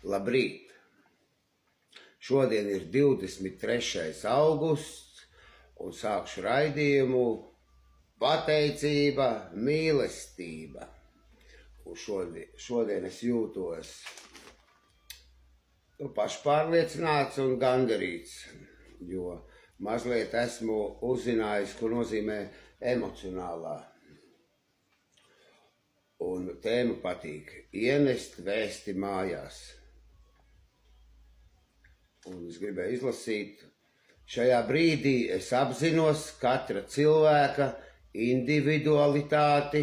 Labrīt! Šodien ir 23. augusts un sākšu raidījumu pateicība, mīlestība. Un šodien es jūtos pašpārliecināts un gandarīts, jo mazliet esmu uzzinājis, ko nozīmē emocionālā. Un tēma patīk – ienest vēsti mājās. Un es gribēju izlasīt. Šajā brīdī es apzinos katra cilvēka individualitāti.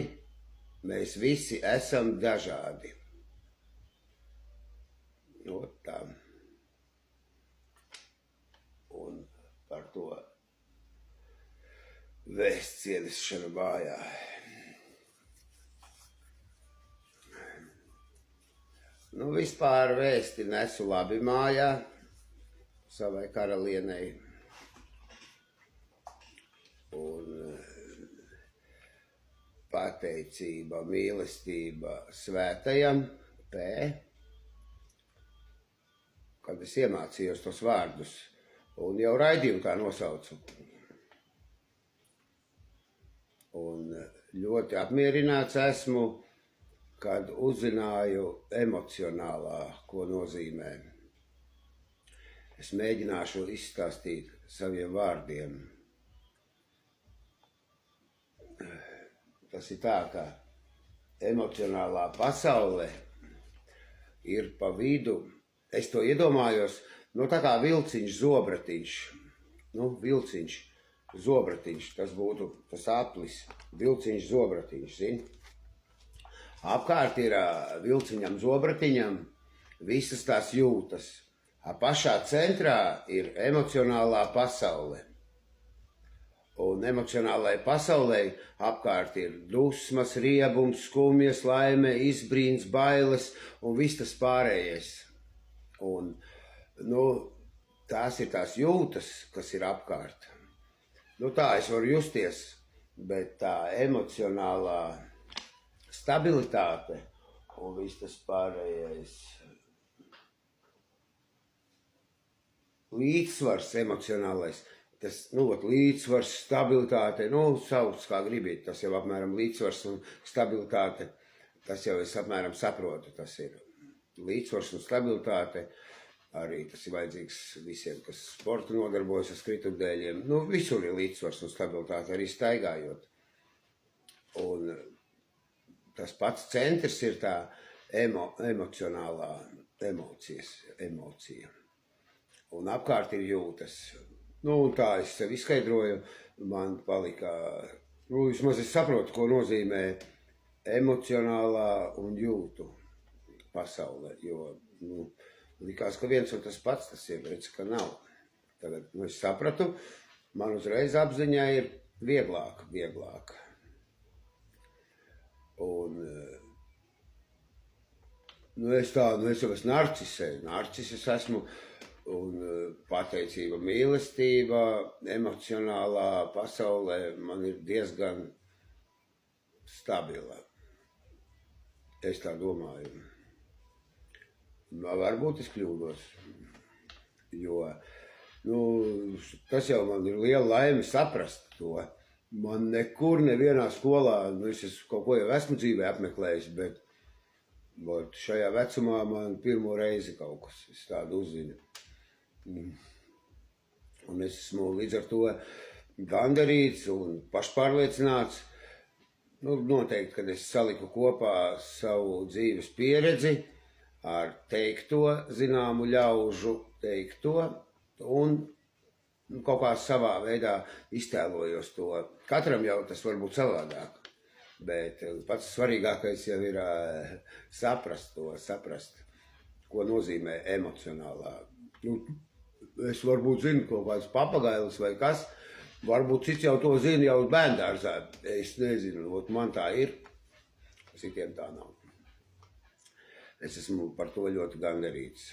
Mēs visi esam dažādi. Tā. Un par to vēsts ienešanu mājā. Vispār vēsti nesu labi mājā savai karalienei. Un pateicība, mīlestība svētajam P. Kad es iemācījos tos vārdus un jau raidījumu tā nosaucu. Un ļoti apmierināts esmu, kad uzzināju emocionālā, ko nozīmē. Es mēģināšu izstāstīt saviem vārdiem. Tas ir tā, ka emocionālā pasaule ir pa vidu. Es to iedomājos, tā kā vilciņš, zobratiņš. Vilciņš, zobratiņš, tas būtu tas aplis. Vilciņš, zobratiņš, zini? Apkārt ir vilciņam, zobratiņam visas tās jūtas. Pašā centrā ir emocionālā pasaule. Un emocionālai pasaulei apkārt ir dusmas, riebums, skumjas, laime, izbrīns, bailes un viss tas pārējais. Un, tās ir tās jūtas, kas ir apkārt. Tā es varu justies, bet tā emocionālā stabilitāte un viss tas pārējais līdzsvars emocionālais, tas, līdzsvars, stabilitāte, sauc kā gribiet, tas jau apmēram līdzsvars un stabilitāte, tas jau es apmēram saprotu, tas ir līdzsvars un stabilitāte, arī tas ir vajadzīgs visiem, kas sportu nodarbojas ar skrituļdēļiem, visur ir līdzsvars un stabilitāte, arī staigājot. Un tas pats centrs ir tā emocionālā emocija. Un apkārt ir jūtas. Tā es sev izskaidroju, man palika, vismaz es saprotu, ko nozīmē emocionālā un jūtu pasaule, jo, likās, ka viens un tas pats tas ir, redz, ka nav. Tagad, es sapratu, man uzreiz apziņā ir vieglāk. Un, es jau esmu narcises esmu, un pateicība, mīlestība, emocionālā pasaulē man ir diezgan stabila. Es tā domāju. Varbūt es kļūdos, jo, tas jau man ir liela laime saprast to. Man nekur nevienā skolā, es kaut ko jau esmu dzīvē apmeklējis, bet šajā vecumā man pirmo reizi kaut kas, es tādu uzzinu. Un es esmu līdz ar to gandarīts un pašpārliecināts. Noteikti, kad es saliku kopā savu dzīves pieredzi ar teikto, zināmu ļaužu teikto, un kaut kā savā veidā iztēlojos to. Katram jau tas var būt savādāk, bet pats svarīgākais jau ir saprast, ko nozīmē emocionālā. Es varbūt zinu kaut kāds papagailis vai kas, varbūt cits jau to zina jau bērndārzā. Es nezinu, man tā ir, citiem tā nav. Es esmu par to ļoti gandarīts.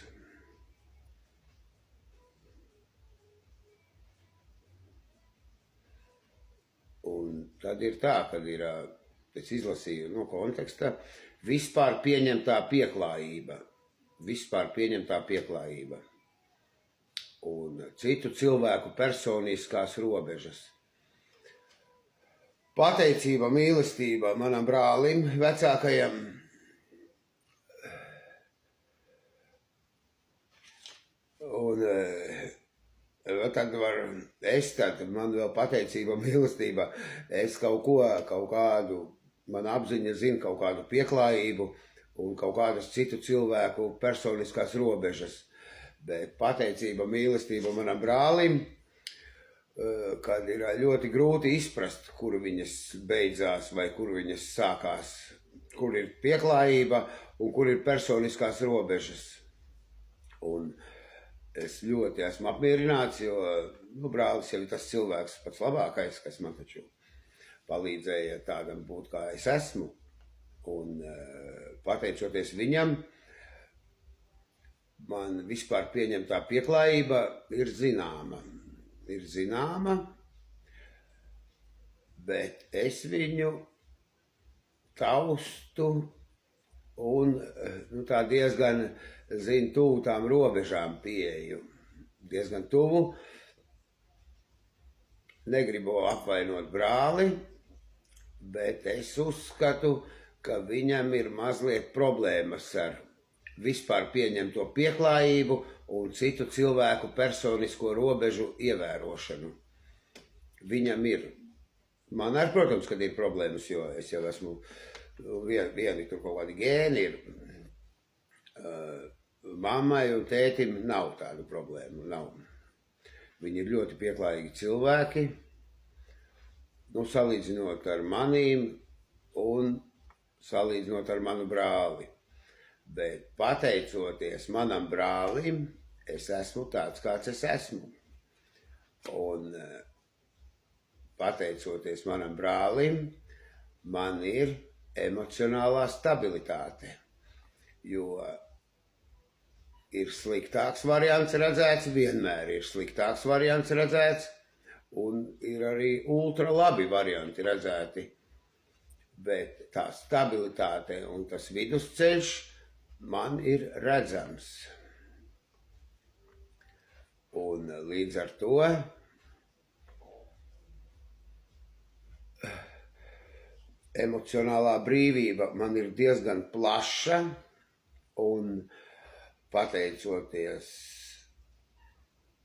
Un tad ir tā, kad ir, es izlasīju no konteksta, vispār pieņemtā pieklājība. vispār pieņemtā pieklājība un citu cilvēku personiskās robežas. Pateicība, mīlestība manam brālim, vecākajam, un tad man vēl pateicība, mīlestība, es kaut kādu, man apziņa zina kaut kādu pieklājību un kaut kādas citu cilvēku personiskās robežas. Bet pateicība, mīlestība manam brālim, kad ir ļoti grūti izprast, kur viņas beidzās vai kur viņas sākās, kur ir pieklājība un kur ir personiskās robežas. Un es ļoti esmu apmierināts, jo brālis jau ir tas cilvēks pats labākais, kas man taču palīdzēja tādam būt, kā es esmu. Un pateicoties viņam, man vispār pieņemtā pieklājība ir zināma. Bet es viņu taustu un tā diezgan zinu tuvu tām robežām pieeju. Diezgan tuvu. Negribu apvainot brāli, bet es uzskatu, ka viņam ir mazliet problēmas ar vispār pieņemto pieklājību un citu cilvēku personisko robežu ievērošanu. Viņam ir. Man arī, protams, kad ir problēmas, jo es jau esmu vieni tur kaut kādi gēni ir. Mammai un tētim nav tādu problēmu, nav. Viņi ir ļoti pieklājīgi cilvēki, salīdzinot ar manīm un salīdzinot ar manu brāli. Bet pateicoties manam brālim, es esmu tāds, kāds es esmu. Un pateicoties manam brālim, man ir emocionālā stabilitāte. Jo ir sliktāks variants redzēts, vienmēr ir sliktāks variants redzēts, un ir arī ultra labi varianti redzēti. Bet tā stabilitāte un tas vidusceļš man ir redzams. Un līdz ar to emocionālā brīvība man ir diezgan plaša un pateicoties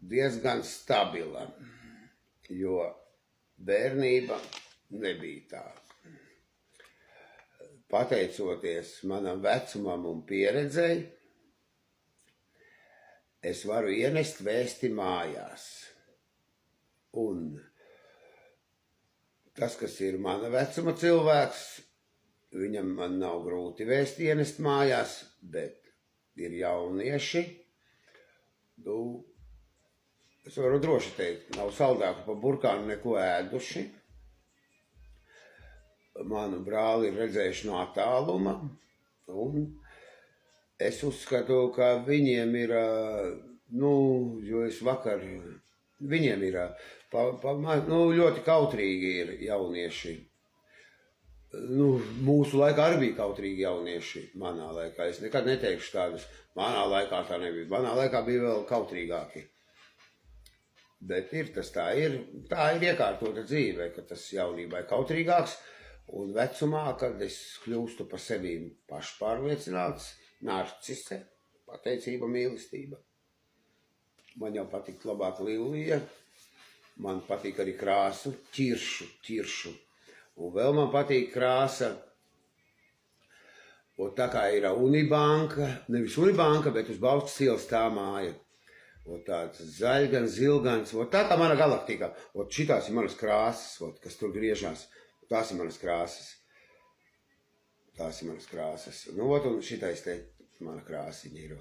diezgan stabila, jo bērnība nebija tā. Pateicoties manam vecumam un pieredzei, es varu ienest vēsti mājās. Un tas, kas ir mana vecuma cilvēks, viņam man nav grūti vēsti ienest mājās, bet ir jaunieši, es varu droši teikt, nav saldāku pa burkānu neko ēduši. Manu brāli ir redzējuši no attāluma, un es uzskatu, ka viņiem ir, jo es vakar, viņiem ir, ļoti kautrīgi ir jaunieši. Mūsu laikā arī bija kautrīgi jaunieši, manā laikā. Es nekad neteikšu tādus, manā laikā tā nebija, manā laikā bija vēl kautrīgāki. Bet tā ir iekārtota dzīve, ka tas jaunībā ir kautrīgāks. Un vecumā, kad es kļūstu par sevi pašpārliecināts, narcise, pateicība, mīlestība. Man jau patīk labāk lilija, man patīk arī krāsu, ķiršu. Un vēl man patīk krāsa, tā kā ir Unibanka, nevis Unibanka, bet uz Baustas ielas tā māja. Tāds zaļgans, zilgans, tā kā mana galaktika. Šitās ir manas krāsas, kas tur griežās. Tās ir manas krāsas. Un šitais te mana krāsiņa ir.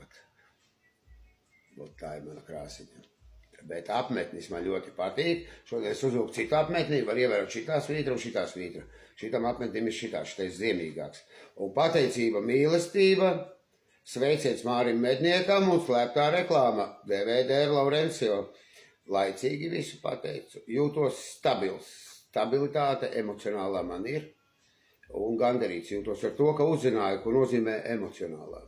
Tā ir mana krāsiņa. Bet apmetnis man ļoti patīk. Šodien es uzvilku citu apmetni, var ievērot šitā svītra un šitā svītra. Šitam apmetnim ir šitais ziemīgāks. Un pateicība, mīlestība, sveiciens Mārim Medniekam un slēptā reklāma DVD Laurencio. Laicīgi visu pateicu. Jūtos stabils. Stabilitāte emocionālā man ir un gandarīts jūtos ar to, ka uzzināju, ko nozīmē emocionālā.